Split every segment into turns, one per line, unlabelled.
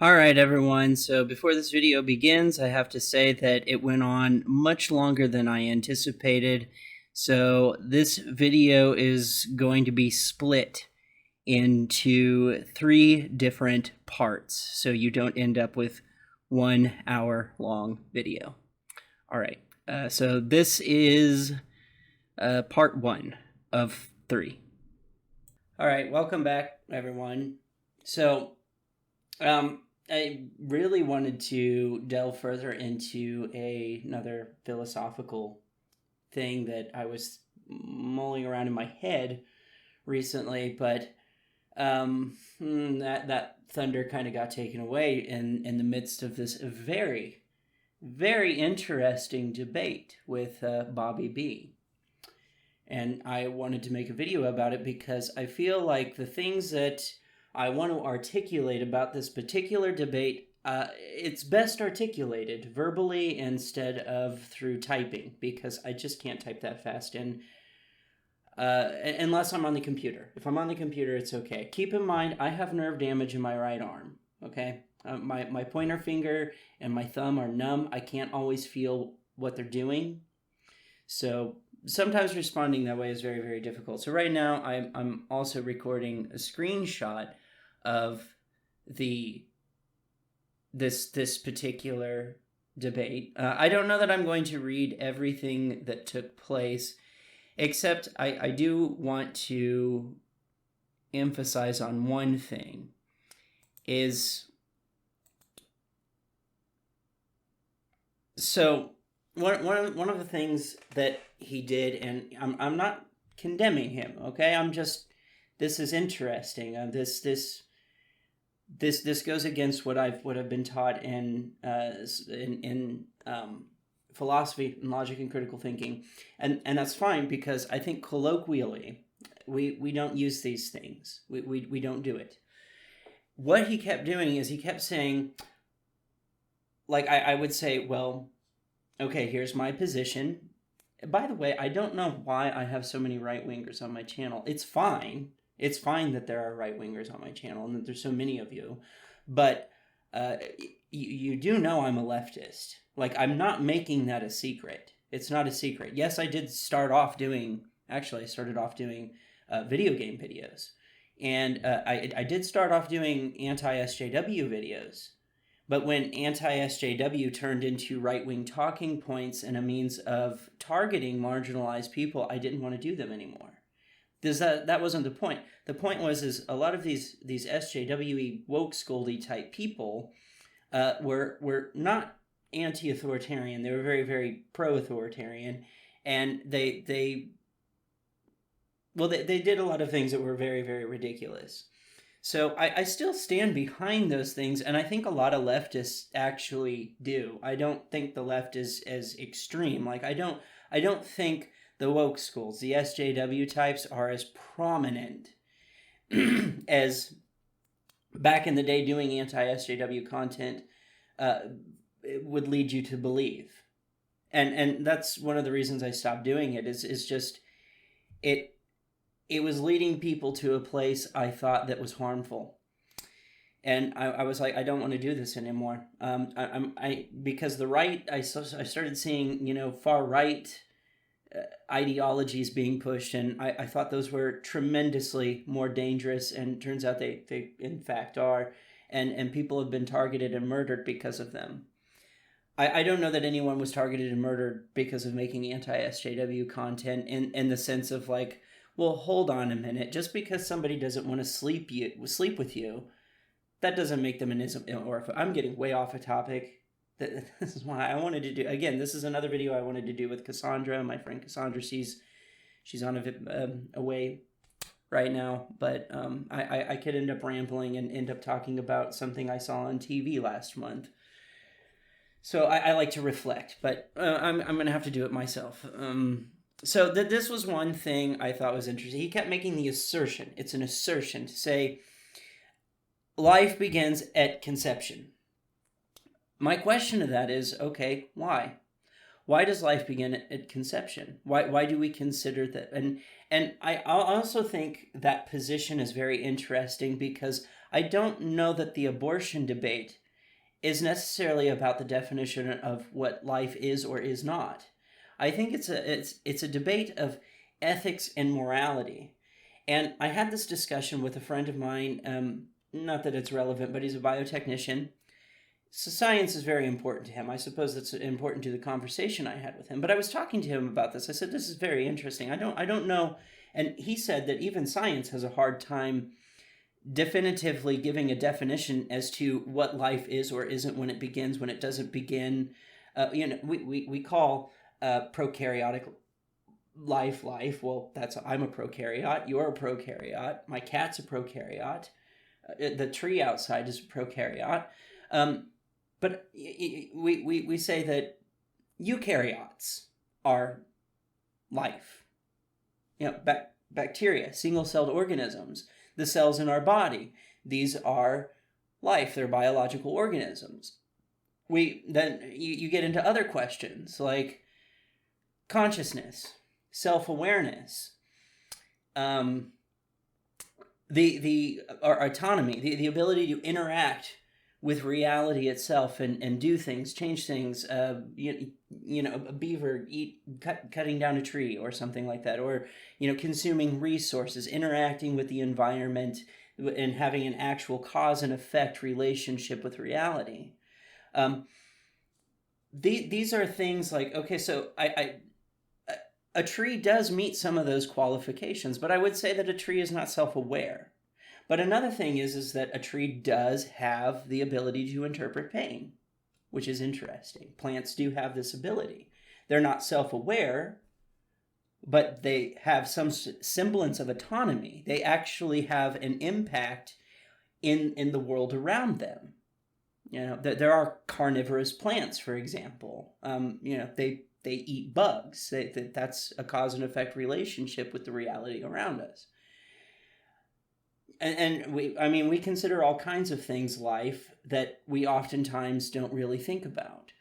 All right, everyone. So before this video begins, I have to say that it went on much longer than I anticipated. So this video is going to be split into 3 different parts, so you don't end up with 1 hour long video. All right. So this is part 1 of 3. All right. Welcome back, everyone. So, I really wanted to delve further into another philosophical thing that I was mulling around in my head recently, but that thunder kind of got taken away in the midst of this very, very interesting debate with Bobby B. And I wanted to make a video about it because I feel like the things that I want to articulate about this particular debate, it's best articulated verbally instead of through typing, because I just can't type that fast unless I'm on the computer. If I'm on the computer, it's okay. Keep in mind, I have nerve damage in my right arm, okay? My pointer finger and my thumb are numb. I can't always feel what they're doing. So sometimes responding that way is very, very difficult. So right now, I'm also recording a screenshot of this particular debate. I don't know that I'm going to read everything that took place, except I do want to emphasize on one thing, is so one of the things that he did, and I'm not condemning him, okay? This is interesting. This goes against what I've been taught in philosophy and logic and critical thinking, and that's fine, because I think colloquially we don't use these things. We don't do it. What he kept doing is he kept saying, like, I would say, well, okay, here's my position. By the way, I don't know why I have so many right-wingers on my channel. It's fine. It's fine that there are right-wingers on my channel and that there's so many of you. But you do know I'm a leftist. Like, I'm not making that a secret. It's not a secret. Yes, I did start off doing... Actually, I started off doing video game videos. And I did start off doing anti-SJW videos. But when anti-SJW turned into right-wing talking points and a means of targeting marginalized people, I didn't want to do them anymore. That wasn't the point. The point was a lot of these SJW-y, woke scoldy type people were not anti-authoritarian. They were very, very pro-authoritarian, and they did a lot of things that were very, very ridiculous. So I still stand behind those things, and I think a lot of leftists actually do. I don't think the left is as extreme. Like, I don't think the woke schools, the SJW types, are as prominent as back in the day doing anti-SJW content it would lead you to believe. And that's one of the reasons I stopped doing it, is just it was leading people to a place I thought that was harmful. And I was like, I don't want to do this anymore. Because the right, I started seeing, far right ideologies being pushed, and I thought those were tremendously more dangerous, and turns out they in fact are, and people have been targeted and murdered because of them. I don't know that anyone was targeted and murdered because of making anti-SJW content in the sense of, like, well, hold on a minute. Just because somebody doesn't want to sleep with you, that doesn't make them an ism. Or I'm getting way off a topic. This is why I wanted to do. Again, this is another video I wanted to do with Cassandra, my friend Cassandra. She's on away right now, but I could end up rambling and end up talking about something I saw on TV last month. So I like to reflect, but I'm going to have to do it myself. So this was one thing I thought was interesting. He kept making the assertion. It's an assertion to say life begins at conception. My question to that is, okay, why? Why does life begin at conception? Why do we consider that? And I also think that position is very interesting because I don't know that the abortion debate is necessarily about the definition of what life is or is not. I think it's a debate of ethics and morality. And I had this discussion with a friend of mine, not that it's relevant, but he's a biotechnician. So science is very important to him. I suppose that's important to the conversation I had with him. But I was talking to him about this. I said, this is very interesting. I don't know. And he said that even science has a hard time definitively giving a definition as to what life is or isn't, when it begins, when it doesn't begin. We call prokaryotic life. Well, I'm a prokaryote. You're a prokaryote. My cat's a prokaryote. The tree outside is a prokaryote. But we say that eukaryotes are life. Bacteria, single-celled organisms, the cells in our body, these are life. They're biological organisms. Then you get into other questions like consciousness, self-awareness, our autonomy, the ability to interact with reality itself and do things, change things, a beaver cutting down a tree or something like that, or, consuming resources, interacting with the environment and having an actual cause and effect relationship with reality. These are things like, okay, so a tree does meet some of those qualifications, but I would say that a tree is not self-aware. But another thing is that a tree does have the ability to interpret pain, which is interesting. Plants do have this ability. They're not self-aware, but they have some semblance of autonomy. They actually have an impact in the world around them. There are carnivorous plants, for example. They eat bugs. That's a cause and effect relationship with the reality around us. And we consider all kinds of things life that we oftentimes don't really think about.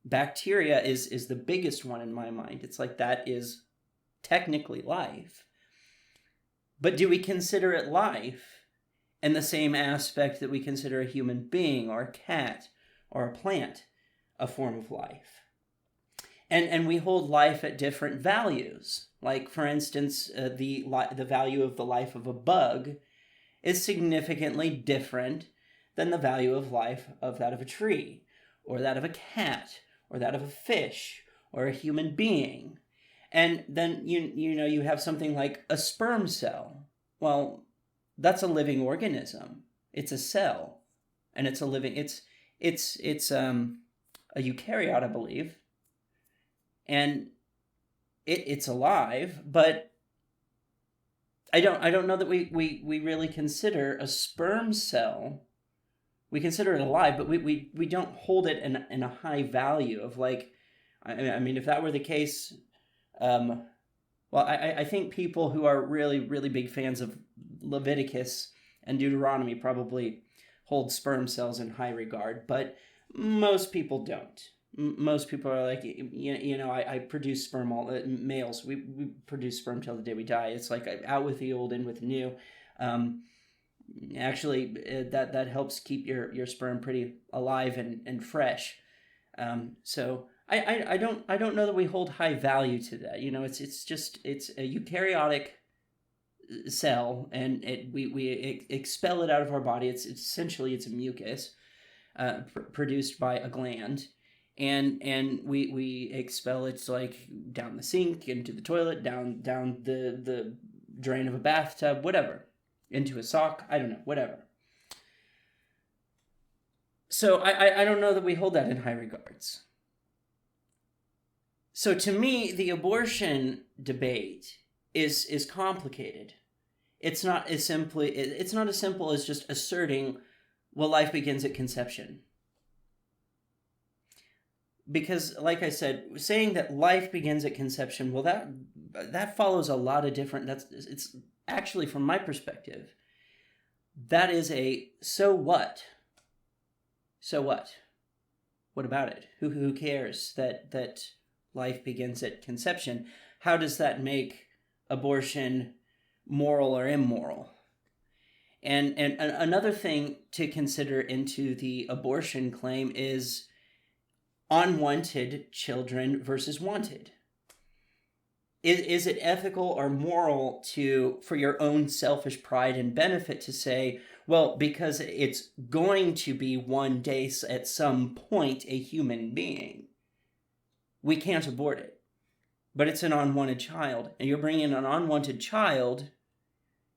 Bacteria is the biggest one in my mind. It's like that is technically life. But do we consider it life in the same aspect that we consider a human being or a cat or a plant a form of life? And we hold life at different values. Like, for instance, the value of the life of a bug is significantly different than the value of life of that of a tree, or that of a cat, or that of a fish, or a human being. And then you have something like a sperm cell. Well, that's a living organism. It's a cell, and it's a living. It's a eukaryote, I believe, and it's alive, but I don't know that we really consider a sperm cell. We consider it alive, but we don't hold it in a high value of, like, I mean, if that were the case, I think people who are really, really big fans of Leviticus and Deuteronomy probably hold sperm cells in high regard, but most people don't. Most people are like, I produce sperm, males, we produce sperm till the day we die. It's like out with the old, in with the new. Actually, that helps keep your sperm pretty alive and fresh. So I don't know that we hold high value to that. It's a eukaryotic cell, and we expel it out of our body. It's essentially a mucus produced by a gland. And we expel it, like, down the sink, into the toilet, down the drain of a bathtub, whatever, into a sock, I don't know, whatever. So I don't know that we hold that in high regards. So to me, the abortion debate is complicated. It's not as simple as just asserting, well, life begins at conception. Because, like I said, saying that life begins at conception, well, that follows a lot of different. It's actually, from my perspective, that is a so what. So what? What about it? Who cares that life begins at conception, how does that make abortion moral or immoral? And another thing to consider into the abortion claim is unwanted children versus wanted. Is it ethical or moral for your own selfish pride and benefit to say, well, because it's going to be one day at some point a human being, we can't abort it, but it's an unwanted child, and you're bringing an unwanted child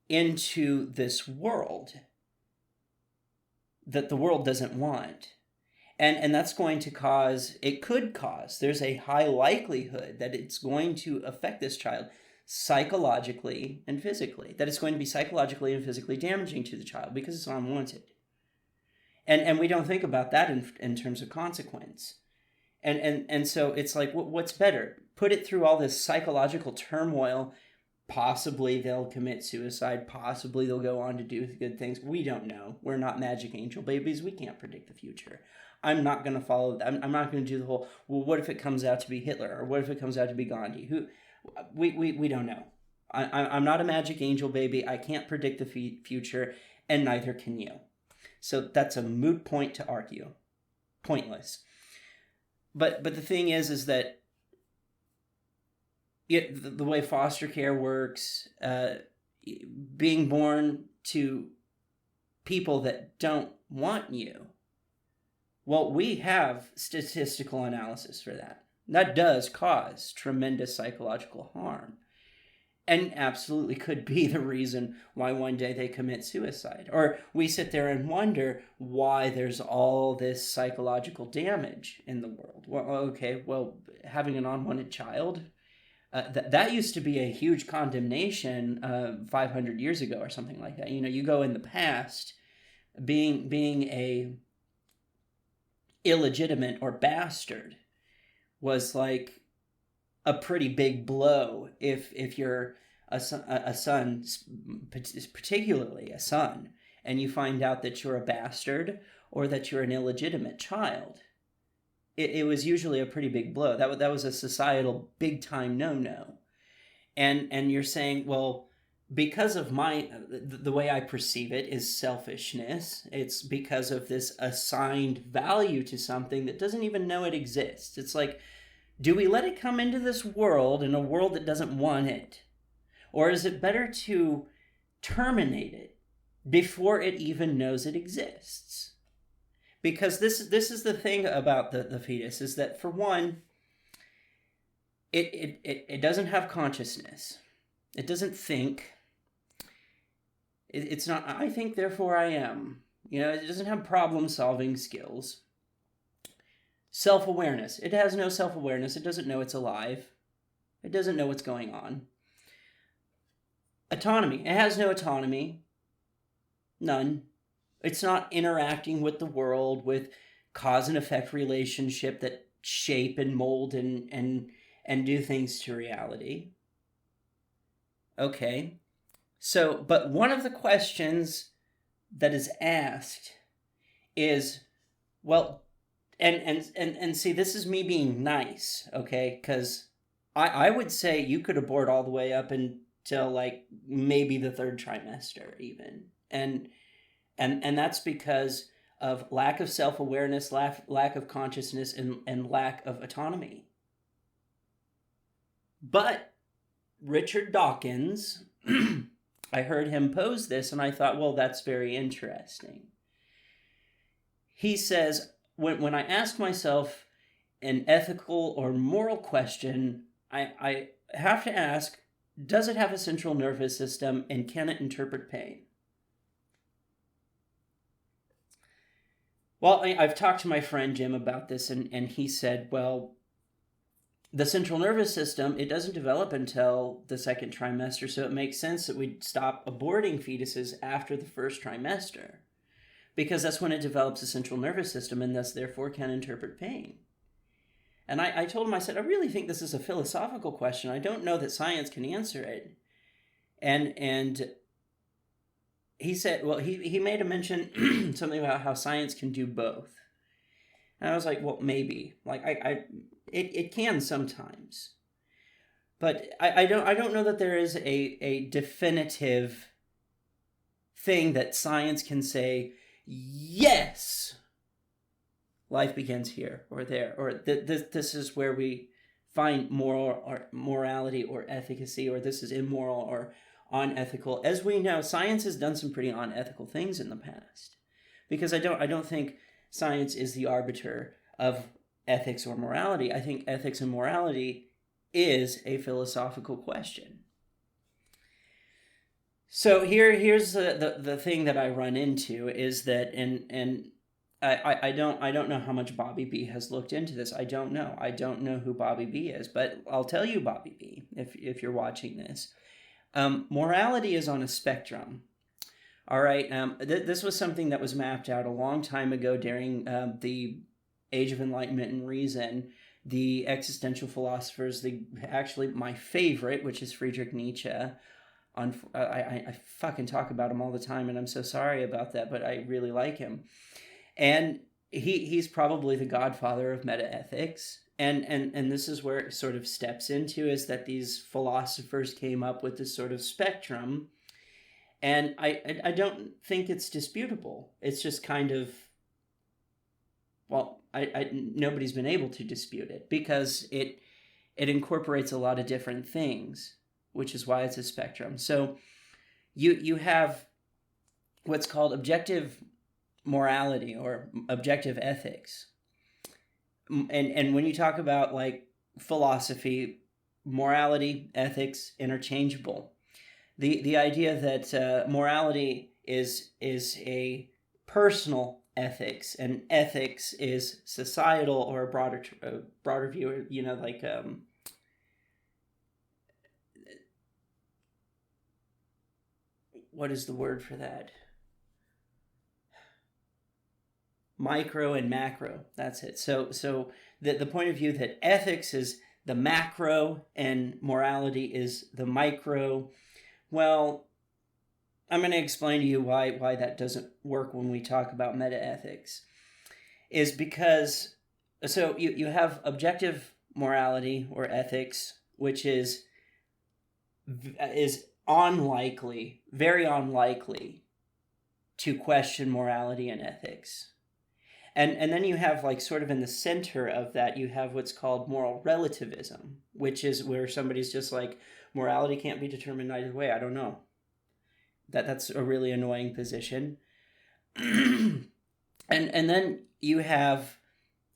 into this world that the world doesn't want. And that's going to there's a high likelihood that it's going to affect this child psychologically and physically, that it's going to be psychologically and physically damaging to the child because it's unwanted. And we don't think about that in terms of consequence. And so it's like, what's better? Put it through all this psychological turmoil. Possibly they'll commit suicide. Possibly they'll go on to do good things. We don't know. We're not magic angel babies. We can't predict the future. I'm not going to follow. I'm not going to do the whole, well, what if it comes out to be Hitler? Or what if it comes out to be Gandhi? We don't know. I'm not a magic angel baby. I can't predict the future, and neither can you. So that's a moot point to argue. Pointless. But the thing is that the way foster care works, being born to people that don't want you, well, we have statistical analysis for that. That does cause tremendous psychological harm, and absolutely could be the reason why one day they commit suicide. Or we sit there and wonder why there's all this psychological damage in the world. Well, okay, having an unwanted child, that used to be a huge condemnation 500 years ago or something like that. You go in the past, being a illegitimate or bastard was like a pretty big blow if you're a son, particularly a son, and you find out that you're a bastard or that you're an illegitimate child. It was usually a pretty big blow. That was a societal big time no. And you're saying, well, because of the way I perceive it is selfishness. It's because of this assigned value to something that doesn't even know it exists. It's like, do we let it come into this world, in a world that doesn't want it? Or is it better to terminate it before it even knows it exists? Because this is the thing about the fetus, is that, for one, it doesn't have consciousness. It doesn't think. It's not, I think, therefore I am. It doesn't have problem-solving skills. Self-awareness. It has no self-awareness. It doesn't know it's alive. It doesn't know what's going on. Autonomy. It has no autonomy. None. It's not interacting with the world with cause and effect relationship that shape and mold and do things to reality. Okay. So, but one of the questions that is asked is, well, and see, this is me being nice, okay? Because I would say you could abort all the way up until like maybe the 3rd trimester even. And that's because of lack of self-awareness, lack of consciousness, and lack of autonomy. But Richard Dawkins, I heard him pose this, and I thought, well, that's very interesting. He says, when I ask myself an ethical or moral question, I have to ask, does it have a central nervous system, and can it interpret pain? Well, I've talked to my friend Jim about this, and he said, well, the central nervous system, it doesn't develop until the 2nd trimester, so it makes sense that we'd stop aborting fetuses after the 1st trimester, because that's when it develops a central nervous system and thus therefore can interpret pain. And I told him, I said, I really think this is a philosophical question. I don't know that science can answer it. And he said, well, he made a mention something about how science can do both. And I was like, well, maybe. Like, It can sometimes. But I don't know that there is a definitive thing that science can say, yes, life begins here or there, or this is where we find moral or morality or efficacy, or this is immoral or unethical. As we know, science has done some pretty unethical things in the past, because I don't think science is the arbiter of ethics or morality. I think ethics and morality is a philosophical question. So here's the thing that I run into is that, and I don't know how much Bobby B has looked into this. I don't know who Bobby B is, but I'll tell you, Bobby B, if you're watching this. Morality is on a spectrum. All right. This was something that was mapped out a long time ago during the Age of Enlightenment and Reason. The existential philosophers, actually my favorite, which is Friedrich Nietzsche. I fucking talk about him all the time, and I'm so sorry about that, but I really like him. And he's probably the godfather of metaethics. And this is where it sort of steps into, is that these philosophers came up with this sort of spectrum. And I don't think it's disputable. It's just kind of, well, nobody's been able to dispute it, because it incorporates a lot of different things, which is why it's a spectrum. So you have what's called objective morality or objective ethics. And when you talk about like philosophy, morality, ethics, interchangeable. The idea that morality is a personal ethics, and ethics is societal or a broader view, like what is the word for that? Micro and macro. That's it. So the point of view that ethics is the macro and morality is the micro. Well, I'm going to explain to you why that doesn't work when we talk about metaethics. Is because, so you have objective morality or ethics, which is unlikely, very unlikely to question morality and ethics. And then you have, like, sort of in the center of that, you have what's called moral relativism, which is where somebody's just like, morality can't be determined either way. I don't know. That's a really annoying position. and then you have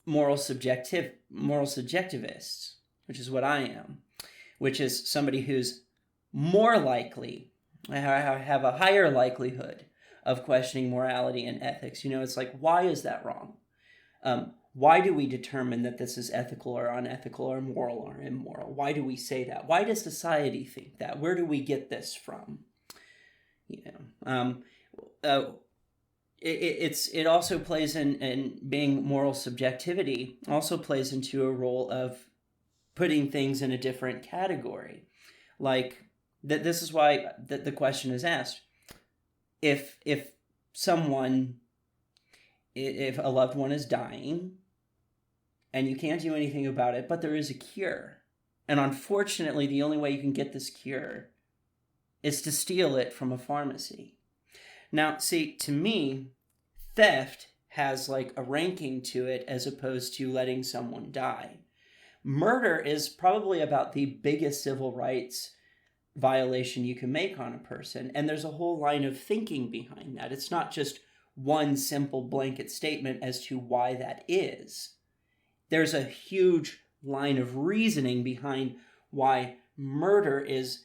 moral subjectivists, which is what I am, which is somebody who's more likely, have a higher likelihood of questioning morality and ethics. It's like, why is that wrong? Why do we determine that this is ethical or unethical or moral or immoral? Why do we say that? Why does society think that? Where do we get this from? It also plays in being moral subjectivity, also plays into a role of putting things in a different category. Like, this is why the question is asked. If a loved one is dying and you can't do anything about it, but there is a cure, and unfortunately the only way you can get this cure is to steal it from a pharmacy. Now, see, to me, theft has like a ranking to it as opposed to letting someone die. Murder is probably about the biggest civil rights violation you can make on a person, and there's a whole line of thinking behind that. It's not just one simple blanket statement as to why that is. There's a huge line of reasoning behind why murder is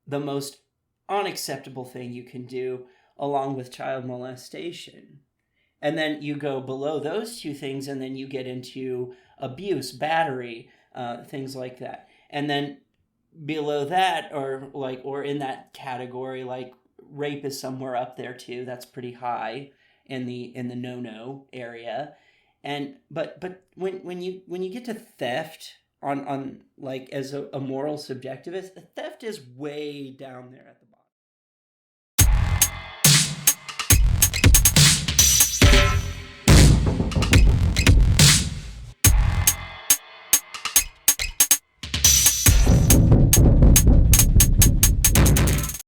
the most unacceptable thing you can do, along with child molestation. And then you go below those two things, and then you get into abuse, battery, things like that. And then below that, or in that category, like rape is somewhere up there too. That's pretty high in the no-no area. And but when you get to theft on like as a moral subjectivist, theft is way down there at the